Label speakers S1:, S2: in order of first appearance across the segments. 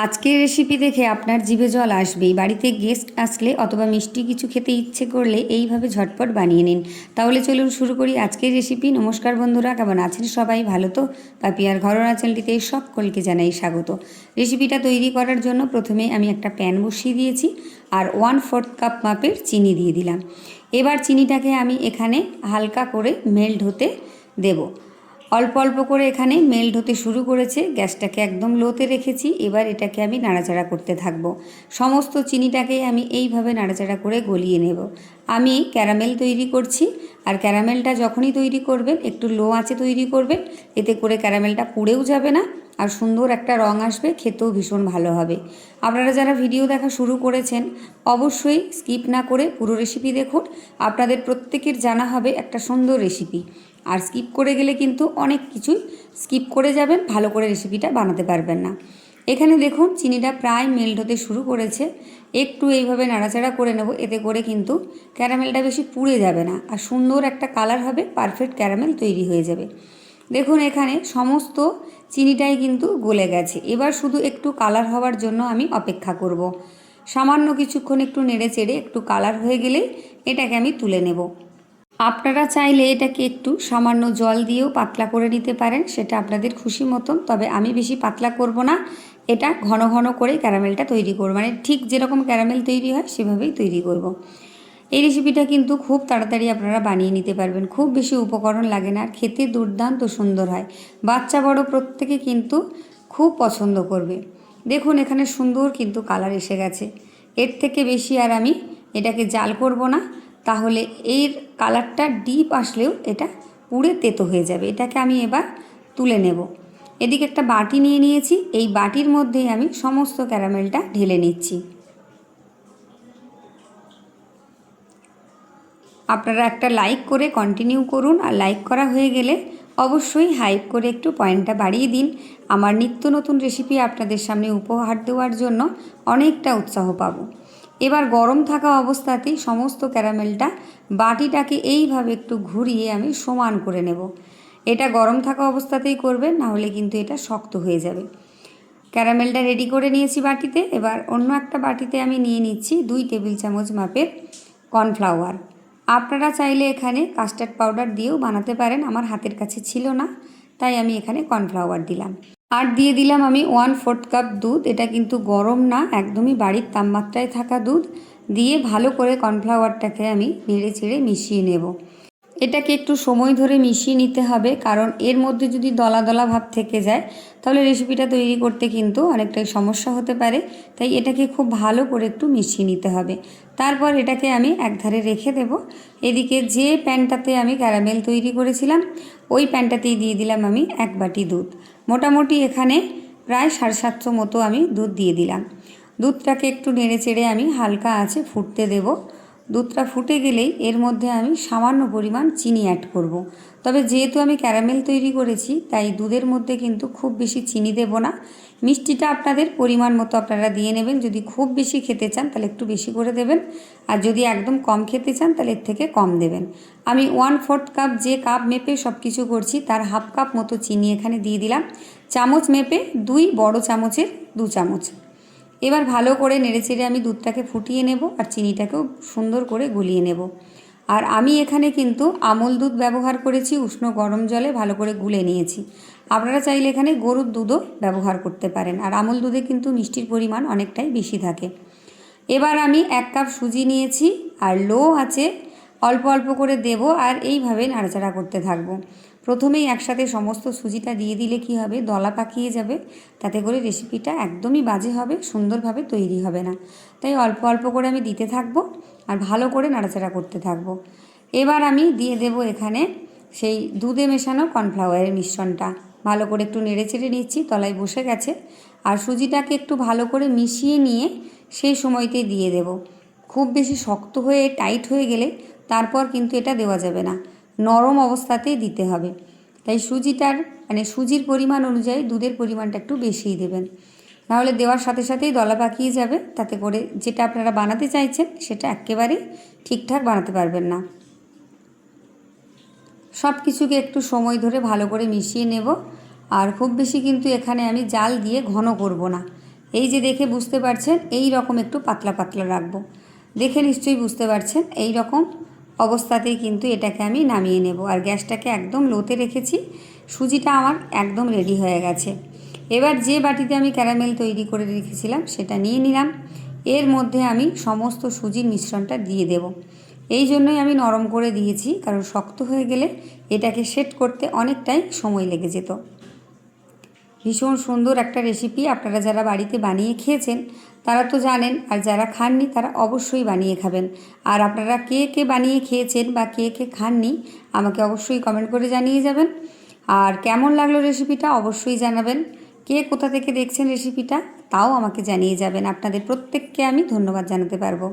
S1: আজকের রেসিপি দেখে আপনার জিভে জল আসবেই। বাড়িতে গেস্ট আসলে অথবা মিষ্টি কিছু খেতে ইচ্ছে করলে এইভাবে ঝটপট বানিয়ে নিন। তাহলে চলুন শুরু করি আজকের রেসিপি। নমস্কার বন্ধুরা, কেমন আছেন সবাই? ভালো তো? পাপিয়ার ঘরোয়া চ্যানেলটিতে সকলকে জানাই স্বাগত। রেসিপিটা তৈরি করার জন্য প্রথমে আমি একটা প্যান বসিয়ে দিয়েছি আর 1/4 কাপ মাপের চিনি দিয়ে দিলাম। এবার চিনিটাকে আমি এখানে হালকা করে মেল্ট হতে দেবো। অল্প অল্প করে এখানে মেল্ট হতে শুরু করেছে। গ্যাসটাকে একদম লোতে রেখেছি। এবার এটাকে আমি নাড়াচাড়া করতে থাকবো। সমস্ত চিনিটাকে আমি এইভাবে নাড়াচাড়া করে গলিয়ে নেব। আমি ক্যারামেল তৈরি করছি, আর ক্যারামেলটা যখনই তৈরি করবেন একটু লো আঁচে তৈরি করবেন, এতে করে ক্যারামেলটা পুড়েও যাবে না আর সুন্দর একটা রং আসবে, খেতেও ভীষণ ভালো হবে। আপনারা যারা ভিডিও দেখা শুরু করেছেন অবশ্যই স্কিপ না করে পুরো রেসিপি দেখুন। আপনাদের প্রত্যেকের জানা হবে একটা সুন্দর রেসিপি। আর স্কিপ করে গেলে কিন্তু অনেক কিছুই স্কিপ করে যাবেন, ভালো করে রেসিপিটা বানাতে পারবেন না। এখানে দেখুন চিনিটা প্রায় মেল্ট হতে শুরু করেছে। একটু এইভাবে নাড়াচাড়া করে নেব, এতে করে কিন্তু ক্যারামেলটা বেশি পুড়ে যাবে না আর সুন্দর একটা কালার হবে, পারফেক্ট ক্যারামেল তৈরি হয়ে যাবে। দেখুন এখানে সমস্ত চিনিটাই কিন্তু গলে গেছে। এবার শুধু একটু কালার হওয়ার জন্য আমি অপেক্ষা করব। সামান্য কিছুক্ষণ একটু নেড়ে চেড়ে একটু কালার হয়ে গেলেই এটাকে আমি তুলে নেব। আপনারা চাইলে এটাকে একটু সামান্য জল দিয়েও পাতলা করে নিতে পারেন, সেটা আপনাদের খুশি মতন। তবে আমি বেশি পাতলা করব না, এটা ঘন ঘন করে ক্যারামেলটা তৈরি করব, মানে ঠিক যেরকম ক্যারামেল তৈরি হয় সেভাবেই তৈরি করব। এই রেসিপিটা কিন্তু খুব তাড়াতাড়ি আপনারা বানিয়ে নিতে পারবেন, খুব বেশি উপকরণ লাগে না, খেতে দুর্দান্ত সুন্দর হয়। বাচ্চা বড় প্রত্যেকে কিন্তু খুব পছন্দ করবে। দেখুন এখানে সুন্দর কিন্তু কালার এসে গেছে। এর থেকে বেশি আর আমি এটাকে জাল করব না, তাহলে এর কালারটা ডিপ আসলেও এটা পুড়ে তেতো হয়ে যাবে। এটাকে আমি এবার তুলে নেব। এদিকে একটা বাটি নিয়ে নিয়েছি, এই বাটির মধ্যেই আমি সমস্ত ক্যারামেলটা ঢেলে নিচ্ছি। আপনারা একটা লাইক করে কন্টিনিউ করুন, আর লাইক করা হয়ে গেলে অবশ্যই হাইপ করে একটু পয়েন্টটা বাড়িয়ে দিন। আমার নিত্য নতুন রেসিপি আপনাদের সামনে উপহার দেওয়ার জন্য অনেকটা উৎসাহ পাবো। এবার গরম থাকা অবস্থাতেই সমস্ত ক্যারামেলটা বাটিটাকে এইভাবে একটু ঘুরিয়ে আমি সমান করে নেব। এটা গরম থাকা অবস্থাতেই করবেন, না হলে কিন্তু এটা শক্ত হয়ে যাবে। ক্যারামেলটা রেডি করে নিয়েছি বাটিতে। এবার অন্য একটা বাটিতে আমি নিয়ে নিচ্ছি 2 টেবিল চামচ মাপের কর্নফ্লাওয়ার। আপনারা চাইলে এখানে কাস্টার্ড পাউডার দিয়েও বানাতে পারেন, আমার হাতের কাছে ছিল না তাই আমি এখানে কর্নফ্লাওয়ার দিলাম। আর দিয়ে দিলাম আমি 1/4 কাপ দুধ। এটা কিন্তু গরম না, একদমই বাড়ির তাপমাত্রায় থাকা দুধ দিয়ে ভালো করে কর্নফ্লাওয়ারটাকে আমি নেড়ে চেড়ে মিশিয়ে নেব। এটাকে একটু সময় ধরে মিশিয়ে নিতে হবে, কারণ এর মধ্যে যদি দলা দলা ভাব থেকে যায় তাহলে রেসিপিটা তৈরি করতে কিন্তু অনেকটাই সমস্যা হতে পারে। তাই এটাকে খুব ভালো করে একটু মিশিয়ে নিতে হবে। তারপর এটাকে আমি একধারে রেখে দেব। এদিকে যে প্যানটাতে আমি ক্যারামেল তৈরি করেছিলাম ওই প্যানটাতেই দিয়ে দিলাম আমি 1 বাটি দুধ। মোটামুটি এখানে প্রায় 750 মতো আমি দুধ দিয়ে দিলাম। দুধটাকে একটু নেড়ে চেড়ে আমি হালকা আঁচে ফুটতে দেব। দুধটা ফুটে গেলেই এর মধ্যে আমি সামান্য পরিমাণ চিনি অ্যাড করব। তবে যেহেতু আমি ক্যারামেল তৈরি করেছি তাই দুধের মধ্যে কিন্তু খুব বেশি চিনি দেব না। মিষ্টিটা আপনাদের পরিমাণ মতো আপনারা দিয়ে নেবেন। যদি খুব বেশি খেতে চান তাহলে একটু বেশি করে দেবেন, আর যদি একদম কম খেতে চান তাহলে এর থেকে কম দেবেন। আমি 1/4 কাপ যে কাপ মেপে সব কিছু করছি তার হাফ কাপ মতো চিনি এখানে দিয়ে দিলাম। চামচ মেপে 2 বড় চামচের 2 চামচ। এবার ভালো করে নেড়েচেড়ে আমি দুধটাকে ফুটিয়ে নেব আর চিনিটাকেও সুন্দর করে গলিয়ে নেব। আর আমি এখানে কিন্তু আমুল দুধ ব্যবহার করেছি, উষ্ণ গরম জলে ভালো করে গুলে নিয়েছি। আপনারা চাইলে এখানে গরুর দুধও ব্যবহার করতে পারেন, আর আমুল দুধে কিন্তু মিষ্টির পরিমাণ অনেকটাই বেশি থাকে। এবার আমি 1 কাপ সুজি নিয়েছি আর লো আছে অল্প অল্প করে দেব, আর এইভাবে নাড়াচাড়া করতে থাকবো। প্রথমেই একসাথে সমস্ত সুজিটা দিয়ে দিলে কি হবে, দলা পাকিয়ে যাবে, তাতে করে রেসিপিটা একদমই বাজে হবে, সুন্দরভাবে তৈরি হবে না। তাই অল্প অল্প করে আমি দিতে থাকবো আর ভালো করে নাড়াচাড়া করতে থাকবো। এবার আমি দিয়ে দেব এখানে সেই দুধে মেশানো কর্নফ্লাওয়ারের মিশ্রণটা। ভালো করে একটু নেড়ে চেড়ে নিচ্ছি, তলায় বসে গেছে। আর সুজিটাকে একটু ভালো করে মিশিয়ে নিয়ে সেই সময়তেই দিয়ে দেব। খুব বেশি শক্ত হয়ে টাইট হয়ে গেলে তারপর কিন্তু এটা দেওয়া যাবে না, নরম অবস্থাতেই দিতে হবে। তাই সুজিটার মানে সুজির পরিমাণ অনুযায়ী দুধের পরিমাণটা একটু বেশিই দেবেন, নাহলে দেওয়ার সাথে সাথেই দলা পাকিয়ে যাবে, তাতে করে যেটা আপনারা বানাতে চাইছেন সেটা একেবারেই ঠিকঠাক বানাতে পারবেন না। সব কিছুকে একটু সময় ধরে ভালো করে মিশিয়ে নেব। আর খুব বেশি কিন্তু এখানে আমি জাল দিয়ে ঘন করব না, এই যে দেখে বুঝতে পারছেন এই রকম একটু পাতলা পাতলা রাখবো। দেখে নিশ্চয়ই বুঝতে পারছেন এই রকম অবস্থাতেই কিন্তু এটাকে আমি নামিয়ে নেব। আর গ্যাসটাকে একদম লোতে রেখেছি। সুজিটা আমার একদম রেডি হয়ে গেছে। এবার যে বাটিতে আমি ক্যারামেল তৈরি করে রেখেছিলাম সেটা নিয়ে নিলাম। এর মধ্যে আমি সমস্ত সুজির মিশ্রণটা দিয়ে দেব। এই জন্যই আমি নরম করে দিয়েছি, কারণ শক্ত হয়ে গেলে এটাকে সেট করতে অনেকটাই সময় লেগে যেত। ভীষণ সুন্দর একটা রেসিপি। আপনারা যারা বাড়িতে বানিয়ে খেয়েছেন তারা তো জানেন, আর যারা খাননি তারা অবশ্যই বানিয়ে খাবেন। আর আপনারা কে কে বানিয়ে খেয়েছেন বা কে কে খাননি আমাকে অবশ্যই কমেন্ট করে জানিয়ে যাবেন। আর কেমন লাগলো রেসিপিটা অবশ্যই জানাবেন। কে কোথা থেকে দেখছেন রেসিপিটা তাও আমাকে জানিয়ে যাবেন। আপনাদের প্রত্যেককে আমি ধন্যবাদ জানাতে পারবো।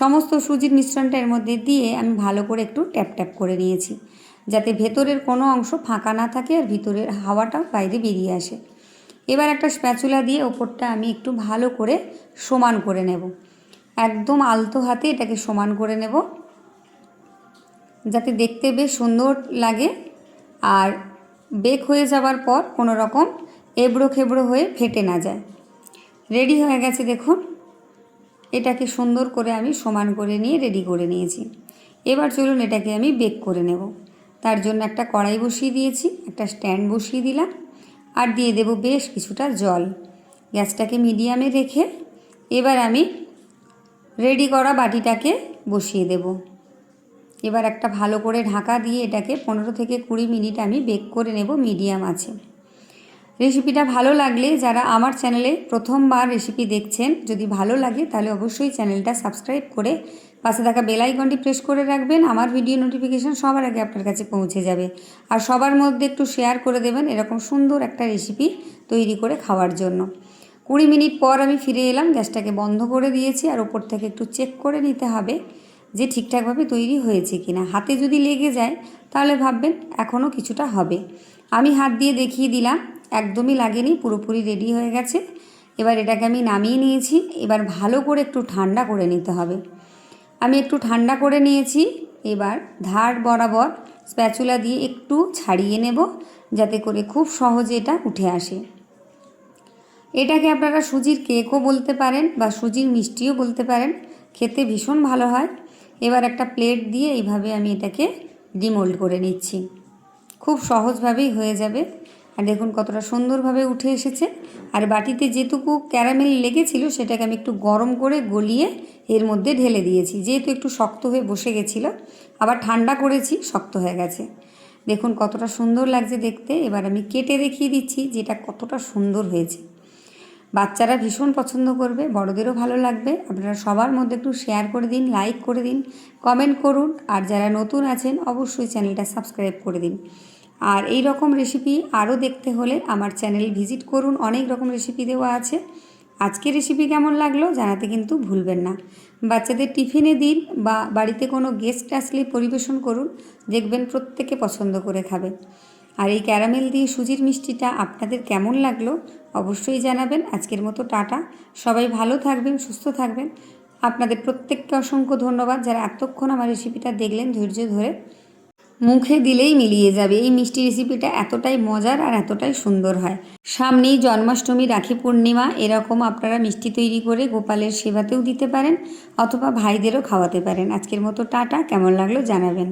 S1: সমস্ত সুজির মিশ্রণটা এর মধ্যে দিয়ে আমি ভালো করে একটু ট্যাপ ট্যাপ করে নিয়েছি, যাতে ভেতরের কোনো অংশ ফাঁকা না থাকে আর ভিতরের হাওয়াটা বাইরে বেরিয়ে আসে। এবার একটা স্প্যাচুলা দিয়ে ওপরটা আমি একটু ভালো করে সমান করে নেব। একদম আলতো হাতে এটাকে সমান করে নেব, যাতে দেখতে বেশ সুন্দর লাগে আর বেক হয়ে যাওয়ার পর কোনো রকম এবড়ো খেবড়ো হয়ে ফেটে না যায়। রেডি হয়ে গেছে দেখুন। এটাকে সুন্দর করে আমি সমান করে নিয়ে রেডি করে নিয়েছি। এবার চলুন এটাকে আমি বেক করে নেব। তার জন্য একটা কড়াই বসিয়ে দিয়েছি, একটা স্ট্যান্ড বসিয়ে দিলাম আর দিয়ে দেব বেশ কিছুটা জল। গ্যাসটাকে মিডিয়ামে রেখে এবার আমি রেডি করা বাটিটাকে বসিয়ে দেব। এবার একটা ভালো করে ঢাকা দিয়ে এটাকে 15 থেকে 20 মিনিট আমি বেক করে নেব মিডিয়াম আছে। রেসিপিটা ভালো লাগলে যারা আমার চ্যানেলে প্রথমবার রেসিপি দেখছেন, যদি ভালো লাগে তাহলে অবশ্যই চ্যানেলটা সাবস্ক্রাইব করে পাশে থাকা বেল আইকনটি প্রেস করে রাখবেন। আমার ভিডিও নোটিফিকেশান সবার আগে আপনার কাছে পৌঁছে যাবে। আর সবার মধ্যে একটু শেয়ার করে দেবেন এরকম সুন্দর একটা রেসিপি তৈরি করে খাওয়ার জন্য। 20 মিনিট পর আমি ফিরে এলাম। গ্যাসটাকে বন্ধ করে দিয়েছি আর ওপর থেকে একটু চেক করে নিতে হবে যে ঠিকঠাকভাবে তৈরি হয়েছে কিনা। হাতে যদি লেগে যায় তাহলে ভাববেন এখনও কিছুটা হবে। আমি হাত দিয়ে দেখিয়ে দিলাম, একদমই লাগেনি, পুরোপুরি রেডি হয়ে গেছে। এবার এটাকে আমি নামিয়ে নিয়েছি। এবার ভালো করে একটু ঠান্ডা করে নিতে হবে। আমি একটু ঠান্ডা করে নিয়েছি। এবার ধার বরাবর স্প্যাচুলা দিয়ে একটু ছাড়িয়ে নেব, যাতে করে খুব সহজে এটা উঠে আসে। এটাকে আপনারা সুজির কেকও বলতে পারেন বা সুজির মিষ্টিও বলতে পারেন, খেতে ভীষণ ভালো হয়। এবার একটা প্লেট দিয়ে এইভাবে আমি এটাকে ডিমোল্ড করে নিচ্ছি। খুব সহজভাবেই হয়ে যাবে। আর দেখুন কতটা সুন্দরভাবে উঠে এসেছে। আর বাটিতে যেটুকু ক্যারামেল লেগেছিল সেটাকে আমি একটু গরম করে গলিয়ে এর মধ্যে ঢেলে দিয়েছি, যেহেতু একটু শক্ত হয়ে বসে গেছিলো। আবার ঠান্ডা করেছি, শক্ত হয়ে গেছে। দেখুন কতটা সুন্দর লাগছে দেখতে। এবার আমি কেটে দেখিয়ে দিচ্ছি যেটা কতটা সুন্দর হয়েছে। বাচ্চারা ভীষণ পছন্দ করবে, বড়দেরও ভালো লাগবে। আপনারা সবার মধ্যে একটু শেয়ার করে দিন, লাইক করে দিন, কমেন্ট করুন। আর যারা নতুন আছেন অবশ্যই চ্যানেলটা সাবস্ক্রাইব করে দিন। আর এই রকম রেসিপি আরও দেখতে হলে আমার চ্যানেল ভিজিট করুন, অনেক রকম রেসিপি দেওয়া আছে। আজকের রেসিপি কেমন লাগলো জানাতে কিন্তু ভুলবেন না। বাচ্চাদের টিফিনে দিন বা বাড়িতে কোনো গেস্ট আসলে পরিবেশন করুন, দেখবেন প্রত্যেকে পছন্দ করে খাবে। আর এই ক্যারামেল দিয়ে সুজির মিষ্টিটা আপনাদের কেমন লাগলো অবশ্যই জানাবেন। আজকের মতো টাটা। সবাই ভালো থাকবেন, সুস্থ থাকবেন। আপনাদের প্রত্যেককে অসংখ্য ধন্যবাদ যারা এতক্ষণ আমার রেসিপিটা দেখলেন ধৈর্য ধরে। মুখে দিলেই মিলিয়ে যাবে। এই মিষ্টি রেসিপিটা এতটাই মজার আর এতটাই সুন্দর হয়। সামনেই জন্মাষ্টমী, রাখি পূর্ণিমা, এরকম আপনারা মিষ্টি তৈরি করে গোপালের সেবাতেও দিতে পারেন অথবা ভাইদেরও খাওয়াতে পারেন। আজকের মতো টাটা। কেমন লাগলো জানাবেন।